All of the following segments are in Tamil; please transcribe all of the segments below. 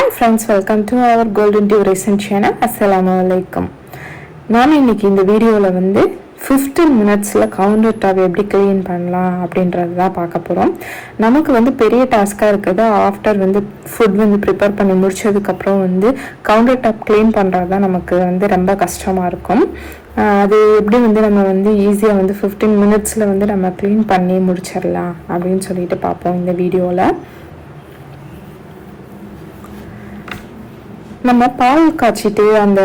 Hi friends, welcome to our Golden Duration channel. Assalamu alaikum. நான் இன்னைக்கு இந்த வீடியோவில் வந்து 15 மினிட்ஸில் கவுண்டர் டாப் எப்படி க்ளீன் பண்ணலாம் அப்படின்றது தான் பார்க்க போகிறோம். நமக்கு வந்து பெரிய டாஸ்க்காக இருக்குது. ஆஃப்டர் வந்து ஃபுட் வந்து ப்ரிப்பேர் பண்ணி முடிச்சதுக்கப்புறம் வந்து கவுண்டர் டாப் க்ளீன் பண்ணுறது தான் நமக்கு வந்து ரொம்ப கஷ்டமாக இருக்கும். அது எப்படி வந்து நம்ம வந்து ஈஸியாக வந்து 15 மினிட்ஸில் வந்து நம்ம க்ளீன் பண்ணி முடிச்சிடலாம் அப்படின்னு சொல்லிட்டு பார்ப்போம் இந்த வீடியோவில். நம்ம பால் காய்ச்சிட்டு அந்த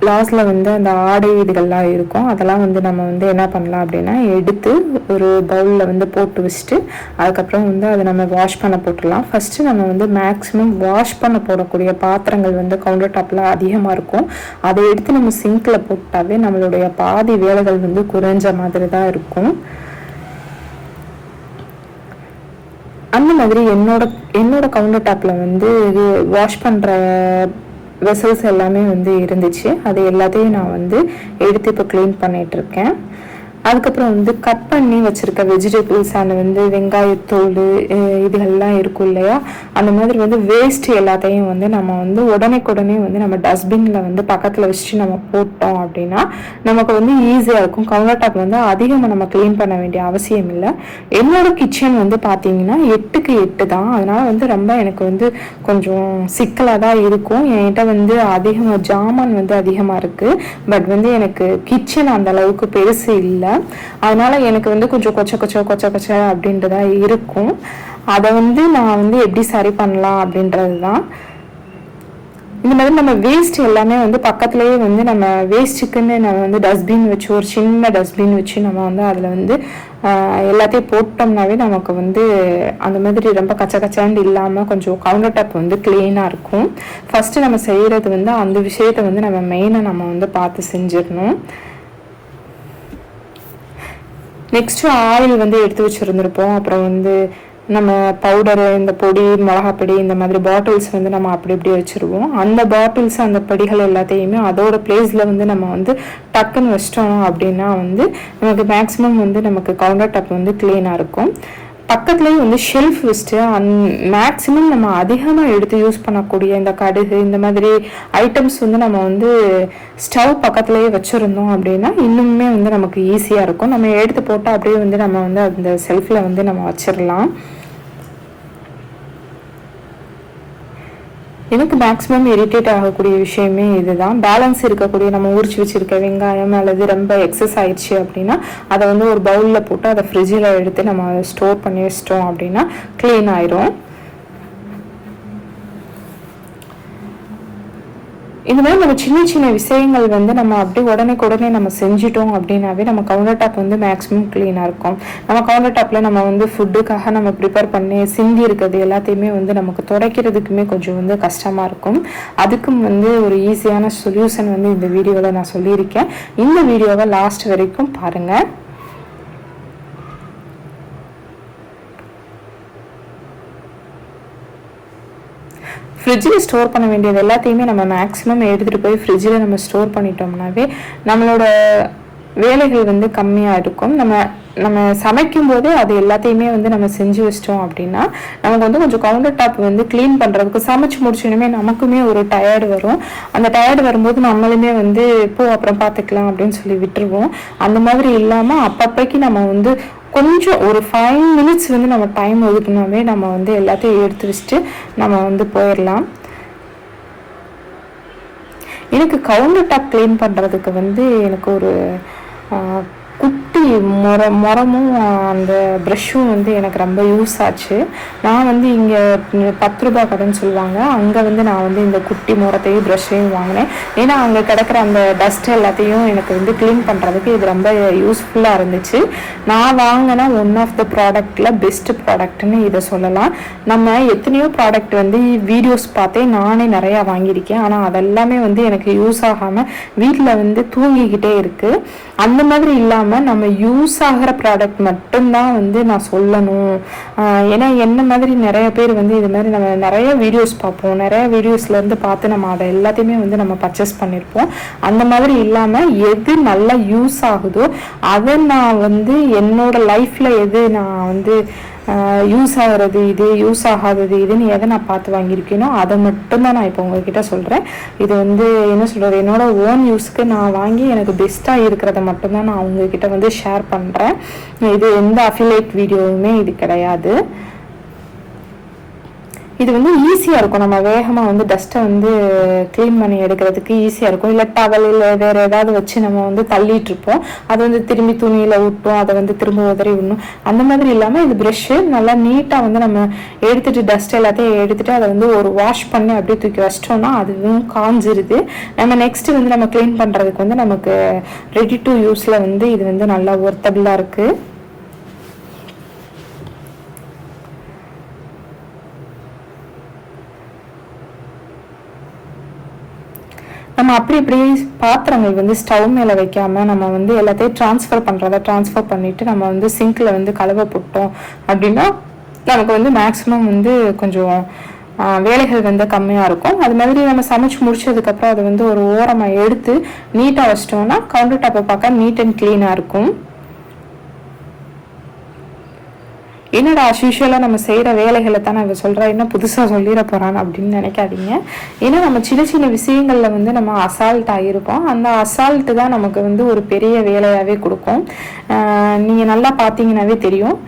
லாஸ்டில் வந்து அந்த ஆடை இதுகள்லாம் இருக்கும், அதெல்லாம் வந்து நம்ம வந்து என்ன பண்ணலாம் அப்படின்னா எடுத்து ஒரு பவுலில் வந்து போட்டு வச்சுட்டு அதுக்கப்புறம் வந்து அதை நம்ம வாஷ் பண்ண போட்டுடலாம். ஃபஸ்ட்டு நம்ம வந்து மேக்ஸிமம் வாஷ் பண்ண போடக்கூடிய பாத்திரங்கள் வந்து கவுண்டர் டாப்பில் அதிகமாக இருக்கும். அதை எடுத்து நம்ம சிங்கில் போட்டாவே நம்மளுடைய பாதி வேலைகள் வந்து குறைஞ்ச மாதிரி தான் இருக்கும். அந்த மாதிரி என்னோட கவுண்டர் டாப்பில் வந்து இது வாஷ் பண்ணுற வெசல்ஸ் எல்லாமே வந்து இருந்துச்சு. அது எல்லாத்தையும் நான் வந்து எடுத்து இப்போ க்ளீன் பண்ணிகிட்ருக்கேன். அதுக்கப்புறம் வந்து கட் பண்ணி வச்சுருக்க வெஜிடபிள்ஸ், அந்த வந்து வெங்காயத்தோல் இதுகள்லாம் இருக்கும் இல்லையா, அந்த மாதிரி வந்து வேஸ்ட் எல்லாத்தையும் வந்து நம்ம வந்து உடனே வந்து நம்ம டஸ்ட்பினில் வந்து பக்கத்தில் வச்சுட்டு நம்ம போட்டோம் அப்படின்னா நமக்கு வந்து ஈஸியாக இருக்கும். கவுண்டர் டாப் வந்து அதிகமாக நம்ம க்ளீன் பண்ண வேண்டிய அவசியம் இல்லை. என்னோட கிச்சன் வந்து பார்த்தீங்கன்னா 8க்கு 8 தான். அதனால் வந்து ரொம்ப எனக்கு வந்து கொஞ்சம் சிக்கலாக தான் இருக்கும். என்கிட்ட வந்து அதிகமாக ஜாமான் வந்து அதிகமாக இருக்குது. பட் வந்து எனக்கு கிச்சன் அந்த அளவுக்கு பெருசு இல்லை. அதனால எனக்கு வந்து கொஞ்சம் கொச்ச அப்படின்றதா இருக்கும். அதை வந்து நான் வந்து எப்படி சரி பண்ணலாம் அப்படின்றது தான். இந்த மாதிரி நம்ம வேஸ்ட் எல்லாமே வந்து பக்கத்துலேயே வந்து நம்ம வேஸ்ட்டுக்குன்னு நம்ம வந்து டஸ்ட்பின் வச்சு, ஒரு சின்ன டஸ்ட்பின் வச்சு நம்ம வந்து அதில் வந்து எல்லாத்தையும் போட்டோம்னாவே நமக்கு வந்து அந்த மாதிரி ரொம்ப கச்சாண்டு இல்லாமல் கொஞ்சம் கவுண்டர் டாப் வந்து க்ளீனாக இருக்கும். ஃபஸ்ட்டு நம்ம செய்கிறது வந்து அந்த விஷயத்தை வந்து நம்ம மெயினாக நம்ம வந்து பார்த்து செஞ்சிடணும். நெக்ஸ்ட்டு ஆயில் வந்து எடுத்து வச்சுருந்துருப்போம். அப்புறம் வந்து நம்ம பவுடரு, இந்த பொடி, மிளகாப்பொடி, இந்த மாதிரி பாட்டில்ஸ் வந்து நம்ம அப்படி வச்சுருவோம். அந்த பாட்டில்ஸ், அந்த பொடிகள் எல்லாத்தையுமே அதோட பிளேஸில் வந்து நம்ம வந்து டக்குன்னு வச்சிட்டோம் அப்படின்னா வந்து நமக்கு மேக்ஸிமம் வந்து நமக்கு கவுண்டர் டாப் வந்து க்ளீனாக இருக்கும். பக்கத்துலேயே வந்து ஷெல்ஃப் வச்சுட்டு மேக்ஸிமம் நம்ம அதிகமாக எடுத்து யூஸ் பண்ணக்கூடிய இந்த கடுகு, இந்த மாதிரி ஐட்டம்ஸ் வந்து நம்ம வந்து ஸ்டவ் பக்கத்துலேயே வச்சுருந்தோம் அப்படின்னா இன்னுமே வந்து நமக்கு ஈஸியாக இருக்கும். நம்ம எடுத்து போட்டால் அப்படியே வந்து நம்ம வந்து அந்த ஷெல்ஃபில் வந்து நம்ம வச்சிடலாம். எனக்கு மேக்ஸிமம் இரிட்டேட் ஆகக்கூடிய விஷயமே இதுதான். பேலன்ஸ் இருக்கக்கூடிய நம்ம உரிச்சு வச்சிருக்க வெங்காயம் அல்லது ரொம்ப எக்ஸஸ் ஆயிடுச்சு அப்படின்னா அதை வந்து ஒரு பவுலில் போட்டு அதை ஃப்ரிட்ஜில் எடுத்து நம்ம ஸ்டோர் பண்ணி வச்சிட்டோம் அப்படின்னா க்ளீன் ஆயிரும். இந்த மாதிரி நம்ம சின்ன விஷயங்கள் வந்து நம்ம அப்படியே உடனே நம்ம செஞ்சிட்டோம் அப்படின்னாவே நம்ம கவுண்டர் டாப் வந்து மேக்ஸிமம் க்ளீனாக இருக்கும். நம்ம கவுண்டர் டாப்பில் நம்ம வந்து ஃபுட்டுக்காக நம்ம ப்ரிப்பேர் பண்ணி சிந்தி இருக்கிறது எல்லாத்தையுமே வந்து நமக்கு துடைக்கிறதுக்குமே கொஞ்சம் வந்து கஷ்டமாக இருக்கும். அதுக்கும் வந்து ஒரு ஈஸியான சொல்யூஷன் வந்து இந்த வீடியோவில் நான் சொல்லியிருக்கேன். இந்த வீடியோவை லாஸ்ட் வரைக்கும் பாருங்கள். ஃப்ரிட்ஜில் ஸ்டோர் பண்ண வேண்டியது எல்லாத்தையுமே நம்ம மேக்ஸிமம் எடுத்துகிட்டு போய் ஃப்ரிட்ஜில் நம்ம ஸ்டோர் பண்ணிட்டோம்னாவே நம்மளோட வேலைகள் வந்து கம்மியாக இருக்கும். நம்ம சமைக்கும் போதே அது எல்லாத்தையுமே வந்து நம்ம செஞ்சு வச்சிட்டோம் அப்படின்னா நமக்கு வந்து கொஞ்சம் கவுண்டர் டாப் வந்து க்ளீன் பண்ணுறதுக்கு சமைச்சு முடிச்சோடனே நமக்குமே ஒரு டயர்டு வரும். அந்த டயர்டு வரும்போது நம்மளுமே வந்து அப்புறம் பார்த்துக்கலாம் அப்படின்னு சொல்லி விட்டுருவோம். அந்த மாதிரி இல்லாமல் அப்பப்பைக்கு நம்ம வந்து கொஞ்சம் ஒரு 5 மினிட்ஸ் வந்து நம்ம டைம் ஒதுக்கினாவே நம்ம வந்து எல்லாத்தையும் எடுத்து வச்சுட்டு நம்ம வந்து போயிடலாம். எனக்கு கவுண்டர் டாப் க்ளீன் பண்ணுறதுக்கு வந்து எனக்கு ஒரு குட்டி முறமும் அந்த ப்ரஷ்ஷும் வந்து எனக்கு ரொம்ப யூஸ் ஆச்சு. நான் வந்து இங்கே 10 ரூபா கடைன்னு சொல்லுவாங்க, அங்கே வந்து நான் வந்து இந்த குட்டி முறத்தையும் ப்ரஷ்ஷையும் வாங்கினேன். ஏன்னா அங்கே கிடக்கிற அந்த டஸ்ட் எல்லாத்தையும் எனக்கு வந்து க்ளீன் பண்ணுறதுக்கு இது ரொம்ப யூஸ்ஃபுல்லாக இருந்துச்சு. நான் வாங்கின ஒன் ஆஃப் த ப்ராடக்டில் பெஸ்ட் ப்ராடக்ட்னு இதை சொல்லலாம். நம்ம எத்தனையோ ப்ராடக்ட் வந்து வீடியோஸ் பார்த்தே நானே நிறையா வாங்கியிருக்கேன். ஆனால் அதெல்லாமே வந்து எனக்கு யூஸ் ஆகாமல் வீட்டில் வந்து தூங்கிக்கிட்டே இருக்குது. அந்த மாதிரி இல்லாமல் நம்ம யூஸ் ஆகிற ப்ராடக்ட் மட்டும்தான் வந்து நான் சொல்லணும். ஏன்னா என்ன மாதிரி நிறைய பேர் வந்து இது மாதிரி நம்ம நிறைய வீடியோஸ் பார்ப்போம், நிறைய வீடியோஸ்லேருந்து பார்த்து நம்ம அதை எல்லாத்தையுமே வந்து நம்ம பர்ச்சேஸ் பண்ணியிருப்போம். அந்த மாதிரி இல்லாமல் எது நல்லா யூஸ் ஆகுதோ அதை நான் வந்து என்னோட லைஃப்பில் எது நான் வந்து யூஸ் ஆகிறது இது, யூஸ் ஆகாதது இதுன்னு எதை நான் பார்த்து வாங்கியிருக்கேனோ அதை மட்டும்தான் நான் இப்போ உங்ககிட்ட சொல்கிறேன். இது வந்து என்ன சொல்கிறது, என்னோட ஓன் யூஸ்க்கு நான் வாங்கி எனக்கு பெஸ்ட்டாக இருக்கிறத மட்டும்தான் நான் உங்ககிட்ட வந்து ஷேர் பண்ணுறேன். இது எந்த அஃபிலியேட் வீடியோவுமே இது கிடையாது. இது வந்து ஈஸியாக இருக்கும், நம்ம வேகமாக வந்து டஸ்ட்டை வந்து க்ளீன் பண்ணி எடுக்கிறதுக்கு ஈஸியாக இருக்கும். இல்லை டவல் இல்லை வேறு ஏதாவது வச்சு நம்ம வந்து தள்ளிகிட்ருப்போம், அது வந்து திரும்பி துணியில் விட்டோம், அதை வந்து திரும்ப உதறி விடணும். அந்த மாதிரி இல்லாமல் இது ப்ரெஷ்ஷு நல்லா நீட்டாக வந்து நம்ம எடுத்துகிட்டு டஸ்ட் எல்லாத்தையும் எடுத்துகிட்டு அதை வந்து ஒரு வாஷ் பண்ணி அப்படியே தூக்கி வச்சிட்டோம்னா அதுவும் காஞ்சிருது. நம்ம நெக்ஸ்ட்டு வந்து நம்ம க்ளீன் பண்ணுறதுக்கு வந்து நமக்கு ரெடி டு யூஸில் வந்து இது வந்து நல்லா ஒர்த்தபிளாக இருக்குது. நம்ம அப்படி இப்படி பாத்திரங்கள் வந்து ஸ்டவ் மேலே வைக்காமல் நம்ம வந்து எல்லாத்தையும் ட்ரான்ஸ்ஃபர் பண்ணிவிட்டு நம்ம வந்து சிங்கில் வந்து கழுவ போட்டோம் அப்படின்னா நமக்கு வந்து மேக்ஸிமம் வந்து கொஞ்சம் வேலைகள் வந்து கம்மியாக இருக்கும். அது மாதிரி நம்ம சமைச்சு முடிச்சதுக்கப்புறம் அதை வந்து ஒரு ஓரமாக எடுத்து நீட்டாக வச்சிட்டோம்னா கவுண்டர் டாப்பை பார்க்க நீட் அண்ட் க்ளீனாக இருக்கும். என்னடா யூஸ்வலாக நம்ம செய்கிற வேலைகளை தான் நான் சொல்கிறேன், என்ன புதுசாக சொல்லிட போகிறான் அப்படின்னு நினைக்காதீங்க. ஏன்னா நம்ம சின்ன சின்ன விஷயங்களில் வந்து நம்ம அசால்ட் ஆகிருப்போம். அந்த அசால்ட்டு தான் நமக்கு வந்து ஒரு பெரிய வேலையாகவே கொடுக்கும். நீங்கள் நல்லா பார்த்தீங்கன்னாவே தெரியும்,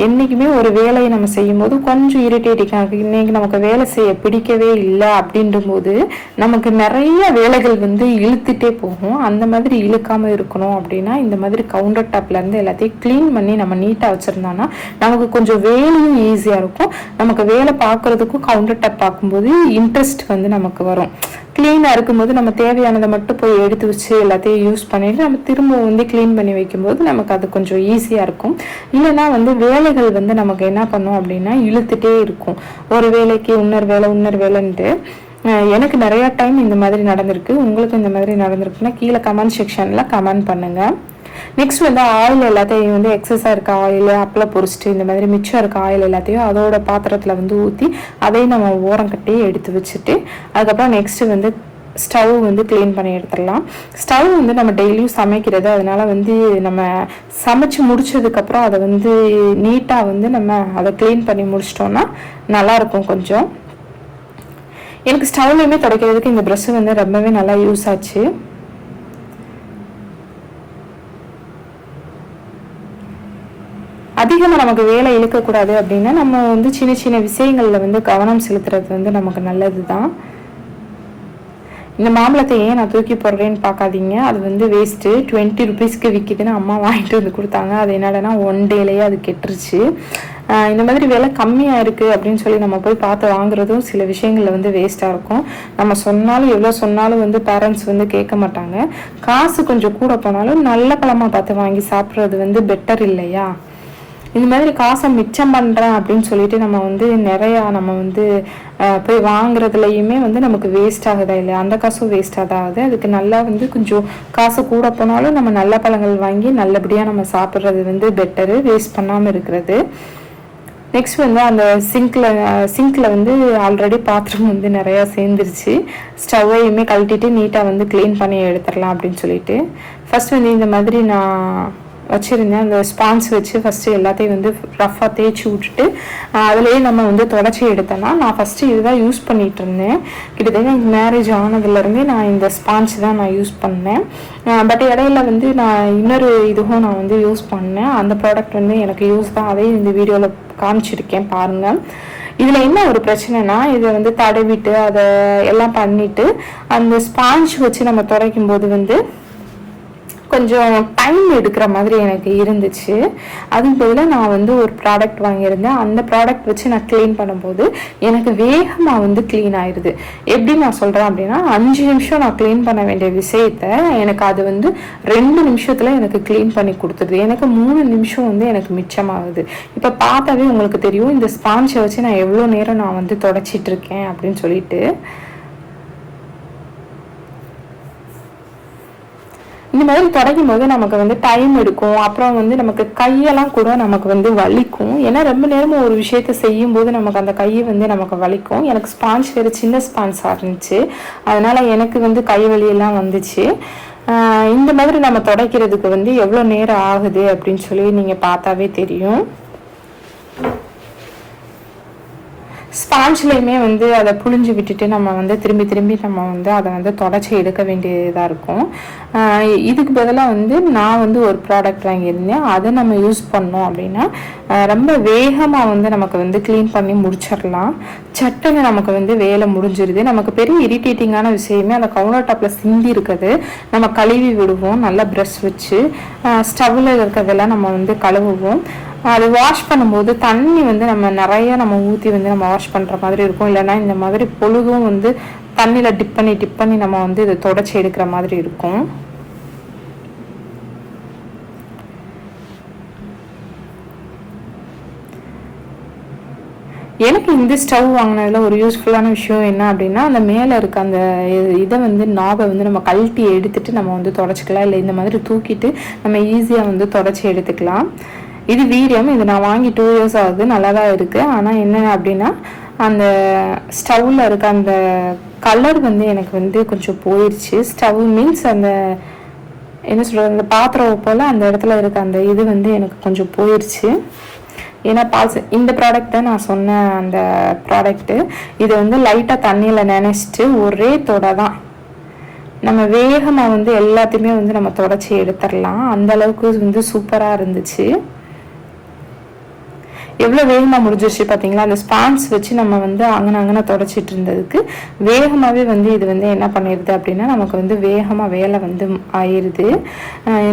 என்றைக்குமே ஒரு வேலையை நம்ம செய்யும்போது கொஞ்சம் இரிட்டேட்டிங்காக இன்னைக்கு நமக்கு வேலை செய்ய பிடிக்கவே இல்லை அப்படின்ற போது நமக்கு நிறைய வேலைகள் வந்து இழுத்துட்டே போகும். அந்த மாதிரி இழுக்காமல் இருக்கணும் அப்படின்னா இந்த மாதிரி கவுண்டர் டாப்லேருந்து எல்லாத்தையும் க்ளீன் பண்ணி நம்ம நீட்டாக வச்சுருந்தோம்னா நமக்கு கொஞ்சம் வேலையும் ஈஸியாக இருக்கும். நமக்கு வேலை பார்க்குறதுக்கும் கவுண்டர் டாப் பார்க்கும்போது இன்ட்ரெஸ்ட் வந்து நமக்கு வரும். க்ளீனாக இருக்கும்போது நம்ம தேவையானதை மட்டும் போய் எடுத்து வச்சு எல்லாத்தையும் யூஸ் பண்ணிவிட்டு நம்ம திரும்ப வந்து க்ளீன் பண்ணி வைக்கும்போது நமக்கு அது கொஞ்சம் ஈஸியாக இருக்கும். இல்லைன்னா வந்து வேலைகள் வந்து நமக்கு என்ன பண்ணும் அப்படின்னா இழுத்துட்டே இருக்கும், ஒரு வேலைக்கு இன்னொரு வேலைன்ட்டு. எனக்கு நிறையா டைம் இந்த மாதிரி நடந்திருக்கு. உங்களுக்கு இந்த மாதிரி நடந்திருக்குன்னா கீழே கமெண்ட் செக்ஷனில் கமெண்ட் பண்ணுங்கள். நெக்ஸ்ட் வந்து ஆயில் எல்லாத்தையும் வந்து எக்ஸஸாக இருக்க ஆயில் அப்பளம் பொரிச்சிட்டு இந்த மாதிரி மிச்சம் இருக்க ஆயில் எல்லாத்தையும் அதோட பாத்திரத்தில் வந்து ஊற்றி அதையும் நம்ம ஓரம் கட்டி எடுத்து வச்சுட்டு அதுக்கப்புறம் நெக்ஸ்ட்டு வந்து ஸ்டவ் வந்து க்ளீன் பண்ணி எடுத்துடலாம். ஸ்டவ் வந்து நம்ம டெய்லியும் சமைக்கிறது, அதனால வந்து நம்ம சமைச்சு முடிச்சதுக்கப்புறம் அதை வந்து நீட்டாக வந்து நம்ம அதை க்ளீன் பண்ணி முடிச்சிட்டோம்னா நல்லாயிருக்கும். கொஞ்சம் எனக்கு ஸ்டவ்லையுமே துடைக்கிறதுக்கு இந்த ப்ரஷ் வந்து ரொம்பவே நல்லா யூஸ் ஆச்சு. அதிகமாக நமக்கு வேலை இழுக்கக்கூடாது அப்படின்னா நம்ம வந்து சின்ன சின்ன விஷயங்களில் வந்து கவனம் செலுத்துறது வந்து நமக்கு நல்லது தான். இந்த மாம்பழத்தை ஏன் நான் தூக்கி போடுறேன்னு பார்க்காதீங்க, அது வந்து வேஸ்ட்டு. 20 ருபீஸ்க்கு விற்கிதுன்னு அம்மா வாங்கிட்டு வந்து கொடுத்தாங்க. அது என்னடனா 1 டேலேயே அது கெட்டுருச்சு. இந்த மாதிரி விலை கம்மியாக இருக்குது அப்படின்னு சொல்லி நம்ம போய் பார்த்து வாங்குறதும் சில விஷயங்களில் வந்து வேஸ்ட்டாக இருக்கும். நம்ம சொன்னாலும் எவ்வளோ சொன்னாலும் வந்து பேரண்ட்ஸ் வந்து கேட்க மாட்டாங்க. காசு கொஞ்சம் கூட போனாலும் நல்ல பழமாக பார்த்து வாங்கி சாப்பிட்றது வந்து பெட்டர் இல்லையா? இந்த மாதிரி காசை மிச்சம் பண்ணுறேன் அப்படின்னு சொல்லிட்டு நம்ம வந்து நிறையா நம்ம வந்து போய் வாங்குறதுலையுமே வந்து நமக்கு வேஸ்ட் ஆகுதா இல்லையா? அந்த காசும் வேஸ்ட்டாக தான் ஆகுது. அதுக்கு நல்லா வந்து கொஞ்சம் காசு கூட போனாலும் நம்ம நல்ல பழங்கள் வாங்கி நல்லபடியாக நம்ம சாப்பிட்றது வந்து பெட்டரு, வேஸ்ட் பண்ணாமல் இருக்கிறது. நெக்ஸ்ட் வந்து அந்த சிங்கில் வந்து ஆல்ரெடி பாத்திரம் வந்து நிறையா சேர்ந்துருச்சு. ஸ்டவ்வையுமே கழட்டிட்டு நீட்டாக வந்து க்ளீன் பண்ணி எடுத்துடலாம் அப்படின்னு சொல்லிட்டு ஃபஸ்ட் வந்து இந்த மாதிரி நான் வச்சுருந்தேன். அந்த ஸ்பான்ஸ் வச்சு ஃபஸ்ட்டு எல்லாத்தையும் வந்து ரஃபாக தேய்ச்சி விட்டுட்டு அதுலேயே நம்ம வந்து தொடச்சி எடுத்தோன்னா நான் ஃபஸ்ட்டு இதுதான் யூஸ் பண்ணிகிட்டு இருந்தேன். கிட்டத்தட்ட எனக்கு மேரேஜ் ஆனதுலேருந்தே நான் இந்த ஸ்பான்ஸ் தான் நான் யூஸ் பண்ணேன். பட் இடையில வந்து நான் இன்னொரு இதுவும் நான் வந்து யூஸ் பண்ணேன். அந்த ப்ராடக்ட் வந்து எனக்கு யூஸ் தான், அதையும் இந்த வீடியோவில் காமிச்சிருக்கேன் பாருங்கள். இதில் என்ன ஒரு பிரச்சனைனா இதை வந்து தடவிட்டு அதை எல்லாம் பண்ணிவிட்டு அந்த ஸ்பான்ச் வச்சு நம்ம துடைக்கும் போது வந்து கொஞ்சம் டைம் எடுக்கிற மாதிரி எனக்கு இருந்துச்சு. அதுக்கு பதிலாக நான் வந்து ஒரு ப்ராடக்ட் வாங்கியிருந்தேன். அந்த ப்ராடக்ட் வச்சு நான் க்ளீன் பண்ணும்போது எனக்கு வேகமாக வந்து க்ளீன் ஆயிடுது. எப்படி நான் சொல்கிறேன் அப்படின்னா 5 நிமிஷம் நான் க்ளீன் பண்ண வேண்டிய விஷயத்த எனக்கு அது வந்து 2 நிமிஷத்தில் எனக்கு க்ளீன் பண்ணி கொடுத்துருது. எனக்கு 3 நிமிஷம் வந்து எனக்கு மிச்சமாகுது. இப்போ பார்த்தாவே உங்களுக்கு தெரியும் இந்த ஸ்பான்ச்சை வச்சு நான் எவ்வளோ நேரம் நான் வந்து தொடச்சிட்டு இருக்கேன் அப்படின்னு சொல்லிட்டு. இந்த மாதிரி தொடங்கும் போது நமக்கு வந்து டைம் எடுக்கும். அப்புறம் வந்து நமக்கு கையெல்லாம் கூட நமக்கு வந்து வலிக்கும். ஏன்னா ரொம்ப நேரமும் ஒரு விஷயத்த செய்யும் போது நமக்கு அந்த கையை வந்து நமக்கு வலிக்கும். எனக்கு ஸ்பான்ஸ் வேறு சின்ன ஸ்பான்ஸாக இருந்துச்சு, அதனால எனக்கு வந்து கை வலியெல்லாம் வந்துச்சு. இந்த மாதிரி நம்ம துடைக்கிறதுக்கு வந்து எவ்வளோ நேரம் ஆகுது அப்படின்னு சொல்லி நீங்கள் பார்த்தாவே தெரியும். ஸ்பாஞ்ச்லேயுமே வந்து அதை புழிஞ்சு விட்டுட்டு நம்ம வந்து திரும்பி திரும்பி நம்ம வந்து அதை வந்து தொடச்சி எடுக்க வேண்டியதாக இருக்கும். இதுக்கு பதிலாக வந்து நான் வந்து ஒரு ப்ராடக்ட் வாங்கியிருந்தேன். அதை நம்ம யூஸ் பண்ணோம் அப்படின்னா ரொம்ப வேகமாக வந்து நமக்கு வந்து க்ளீன் பண்ணி முடிச்சிடலாம். சட்டுன்னு நமக்கு வந்து வேலை முடிஞ்சிருது. நமக்கு பெரிய இரிட்டேட்டிங்கான விஷயமே அந்த கவுண்டர் டாப்பில் சிந்தி இருக்குது நம்ம கழுவி விடுவோம். நல்லா ப்ரஷ் வச்சு ஸ்டவ்வில் இருக்கிறதெல்லாம் நம்ம வந்து கழுவுவோம். அது வாஷ் பண்ணும்போது தண்ணி வந்து நம்ம நிறைய நம்ம ஊற்றி வந்து நம்ம வாஷ் பண்ணுற மாதிரி இருக்கும். இல்லைன்னா இந்த மாதிரி பொழுதும் வந்து தண்ணியில் டிப் பண்ணி நம்ம வந்து இதை தொடச்சி எடுக்கிற மாதிரி இருக்கும். எனக்கு இந்த ஸ்டவ் வாங்கினதில் ஒரு யூஸ்ஃபுல்லான விஷயம் என்ன அப்படின்னா, அந்த மேலே இருக்க அந்த இதை வந்து நாபை வந்து நம்ம கழட்டி எடுத்துட்டு நம்ம வந்து தொடச்சிக்கலாம். இல்லை இந்த மாதிரி தூக்கிட்டு நம்ம ஈஸியாக வந்து தொடச்சி எடுத்துக்கலாம். இது வீரியம். இது நான் வாங்கி 2 years ஆகுது. நல்லா தான் இருக்குது. ஆனால் என்ன அப்படின்னா, அந்த ஸ்டவ்வில் இருக்க அந்த கலர் வந்து எனக்கு வந்து கொஞ்சம் போயிடுச்சு. ஸ்டவ் மீன்ஸ் அந்த என்ன சொல்கிறது, அந்த பாத்திரம் போல் அந்த இடத்துல இருக்க அந்த இது வந்து எனக்கு கொஞ்சம் போயிடுச்சு. ஏன்னா இந்த ப்ராடக்ட் தான் நான் சொன்ன அந்த ப்ராடக்ட்டு. இது வந்து லைட்டாக தண்ணியில் நினைச்சிட்டு ஒரே தொட தான் நம்ம வேகமாக வந்து எல்லாத்தையுமே வந்து நம்ம தொடச்சி எடுத்துடலாம். அந்த அளவுக்கு வந்து சூப்பராக இருந்துச்சு. எவ்வளோ வேகமாக முடிஞ்சிருச்சு பார்த்தீங்களா? அந்த ஸ்பான்ஸ் வச்சு நம்ம வந்து அங்கன தொடச்சிட்டு இருந்ததுக்கு வேகமாகவே வந்து இது வந்து என்ன பண்ணிடுது அப்படின்னா நமக்கு வந்து வேகமாக வேலை வந்து ஆயிடுது.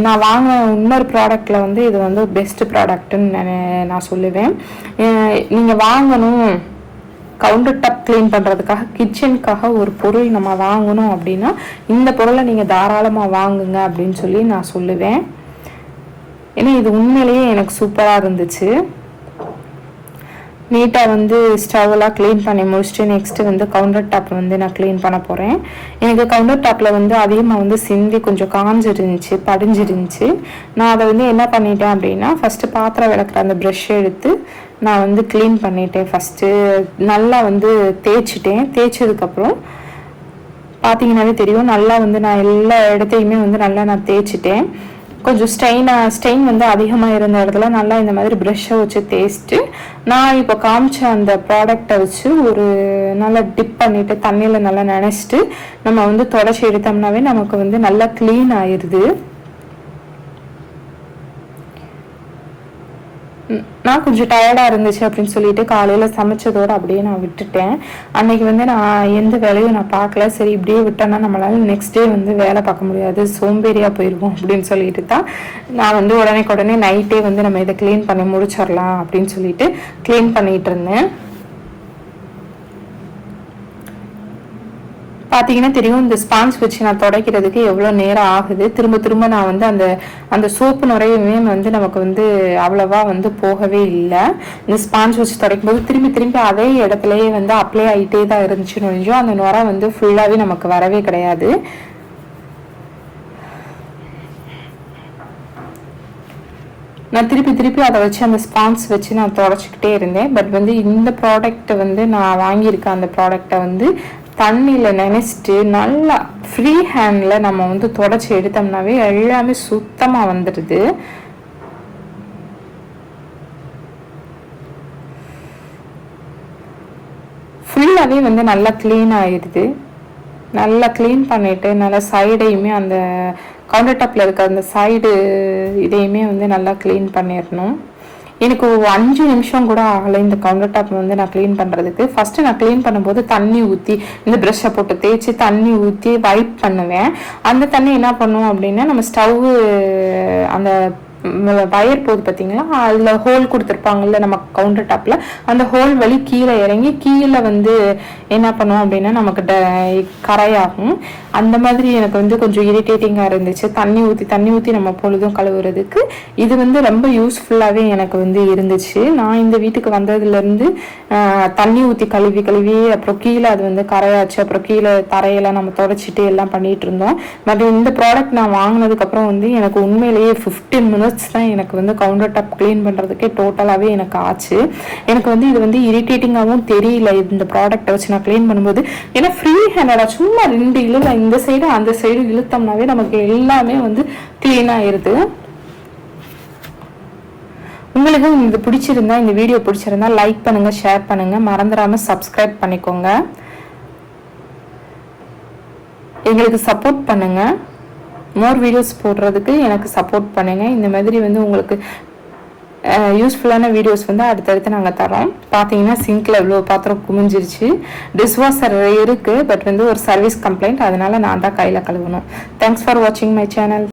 நான் வாங்கின இன்னொரு ப்ராடக்டில் வந்து இது வந்து பெஸ்ட் ப்ராடக்ட்டுன்னு நான் சொல்லுவேன். நீங்கள் வாங்கணும் கவுண்டர் டாப் க்ளீன் பண்ணுறதுக்காக கிச்சனுக்காக ஒரு பொருள் நம்ம வாங்கணும் அப்படின்னா இந்த பொருளை நீங்கள் தாராளமாக வாங்குங்க அப்படின்னு சொல்லி நான் சொல்லுவேன். ஏன்னா இது உண்மையிலேயே எனக்கு சூப்பராக இருந்துச்சு. நீட்டாக வந்து ஸ்டவ்லாம் க்ளீன் பண்ணி முடிச்சுட்டு நெக்ஸ்ட்டு வந்து கவுண்டர் டாப் வந்து நான் க்ளீன் பண்ண போகிறேன். எனக்கு கவுண்டர் டாப்பில் வந்து அதிகமாக வந்து சிந்தி கொஞ்சம் காஞ்சிருந்துச்சு, படிஞ்சிருந்துச்சு. நான் அதை வந்து என்ன பண்ணிட்டேன் அப்படின்னா, ஃபஸ்ட்டு பாத்திரம் விளக்குற அந்த ப்ரஷ் எடுத்து நான் வந்து க்ளீன் பண்ணிட்டேன். ஃபஸ்ட்டு நல்லா வந்து தேய்ச்சதுக்கப்புறம் பார்த்தீங்கன்னாலே தெரியும், நல்லா வந்து நான் எல்லா இடத்தையுமே வந்து நல்லா நான் தேய்ச்சிட்டேன். கொஞ்சம் ஸ்டெயின் வந்து அதிகமாக இருந்த இடத்துல நல்லா இந்த மாதிரி ப்ரஷ்ஷை வச்சு தேய்ச்சிட்டு நான் இப்போ காமிச்ச அந்த ப்ராடக்டை வச்சு ஒரு நல்லா டிப் பண்ணிவிட்டு தண்ணியில் நல்லா நினச்சிட்டு நம்ம வந்து தொடச்சி எடுத்தோம்னாவே நமக்கு வந்து நல்லா க்ளீன் ஆயிடுது. நான் கொஞ்சம் டயர்டாக இருந்துச்சு அப்படின்னு சொல்லிட்டு காலையில் சமைச்சதோடு அப்படியே நான் விட்டுட்டேன். அன்னைக்கு வந்து நான் எந்த வேலையும் நான் பார்க்கல. சரி இப்படியே விட்டேன்னா நம்மளால நெக்ஸ்ட் டே வந்து வேலை பார்க்க முடியாது, சோம்பேறியாக போயிடுவோம் அப்படின்னு சொல்லிட்டு தான் நான் வந்து உடனே நைட்டே வந்து நம்ம இதை க்ளீன் பண்ணி முடிச்சிடலாம் அப்படின்னு சொல்லிட்டு க்ளீன் பண்ணிட்டு இருந்தேன். பார்த்தீங்கன்னா தெரியும், இந்த ஸ்பான்ஸ் வச்சு நான் துடைக்கிறதுக்கு எவ்வளோ நேரம் ஆகுது. திரும்ப நான் வந்து அந்த சோப்பு நுரையுமே வந்து நமக்கு வந்து அவ்வளோவா வந்து போகவே இல்லை. இந்த ஸ்பான்ஸ் வச்சு துடைக்கும் போது திரும்பி அதே இடத்துலையே வந்து அப்ளை ஆகிட்டே தான் இருந்துச்சுன்னு நினைச்சோம். அந்த நுரை வந்து ஃபுல்லாகவே நமக்கு வரவே கிடையாது. நான் திருப்பி அதை வச்சு அந்த ஸ்பான்ஸ் வச்சு நான் துடைச்சிக்கிட்டே இருந்தேன். பட் வந்து இந்த ப்ராடக்ட்டை வந்து நான் வாங்கியிருக்கேன். அந்த ப்ராடக்டை வந்து தண்ணியில் நினைச்சிட்டு நல்லா ஃப்ரீ ஹேண்டில் நம்ம வந்து தொடச்சி எடுத்தோம்னாவே எல்லாமே சுத்தமாக வந்துடுது. ஃபுல்லாகவே வந்து நல்லா க்ளீன் ஆகிடுது. நல்லா க்ளீன் பண்ணிவிட்டு நல்லா சைடையுமே அந்த கவுண்டர் டாப்பில் இருக்க அந்த சைடு இதையுமே வந்து நல்லா க்ளீன் பண்ணிடணும். எனக்கு 5 நிமிஷம் கூட ஆகலை இந்த கவுண்டர் டாப் வந்து நான் க்ளீன் பண்ணுறதுக்கு. ஃபஸ்ட்டு நான் க்ளீன் பண்ணும்போது தண்ணி ஊற்றி இந்த ப்ரஷ்ஷை போட்டு தேய்ச்சி தண்ணி ஊற்றி வைப் பண்ணுவேன். அந்த தண்ணி என்ன பண்ணுவோம் அப்படின்னா, நம்ம ஸ்டவ்வு அந்த வயர் போகுது பார்த்தீங்களா, அதில் ஹோல் கொடுத்துருப்பாங்கல்ல நம்ம கவுண்டர் டாப்பில், அந்த ஹோல் வழி கீழே இறங்கி கீழே வந்து என்ன பண்ணுவோம் அப்படின்னா நமக்கு கரையாகும். அந்த மாதிரி எனக்கு வந்து கொஞ்சம் இரிட்டேட்டிங்காக இருந்துச்சு. தண்ணி ஊற்றி நம்ம பொழுதும் கழுவுறதுக்கு இது வந்து ரொம்ப யூஸ்ஃபுல்லாகவே எனக்கு வந்து இருந்துச்சு. நான் இந்த வீட்டுக்கு வந்ததுலேருந்து தண்ணி ஊற்றி கழுவி அப்புறம் கீழே அது வந்து கரையாச்சு. அப்புறம் கீழே தரையெல்லாம் நம்ம தொடச்சிட்டு எல்லாம் பண்ணிகிட்டு இருந்தோம். பட் இந்த ப்ராடக்ட் நான் வாங்கினதுக்கப்புறம் வந்து எனக்கு உண்மையிலேயே 15 minutes தான் எனக்கு வந்து கவுண்டர் டாப் க்ளீன் பண்ணுறதுக்கே டோட்டலாகவே எனக்கு ஆச்சு. எனக்கு வந்து இது வந்து இரிட்டேட்டிங்காகவும் தெரியல இந்த ப்ராடக்டை வச்சு நான் க்ளீன் பண்ணும்போது. ஏன்னா ஃப்ரீ ஹேண்டடாக சும்மா 2 இழுல இந்த சைடு அந்த சைடு இழுத்தோம்னாவே நமக்கு எல்லாமே வந்து க்ளீன் ஆயிடுது. உங்களுக்கு இது பிடிச்சிருந்தா, இந்த வீடியோ பிடிச்சிருந்தா லைக் பண்ணுங்க, ஷேர் பண்ணுங்க, மறந்துடாம சப்ஸ்கிரைப் பண்ணிக்கோங்க. எங்களுக்கு சப்போர்ட் பண்ணுங்க. மோர் வீடியோஸ் போடுறதுக்கு எனக்கு சப்போர்ட் பண்ணுங்க. இந்த மாதிரி வந்து உங்களுக்கு யூஸ்ஃபுல்லான வீடியோஸ் வந்து அடுத்தடுத்து நாங்கள் தரோம். பார்த்தீங்கன்னா சிங்கில் எவ்வளோ பாத்திரம் குமிஞ்சிருச்சு. டிஷ்வாஷர் இருக்குது, பட் வந்து ஒரு சர்வீஸ் கம்ப்ளைண்ட், அதனால நான் தான் கையில் கழுவணும். தேங்க்ஸ் ஃபார் வாட்சிங் மை சேனல்.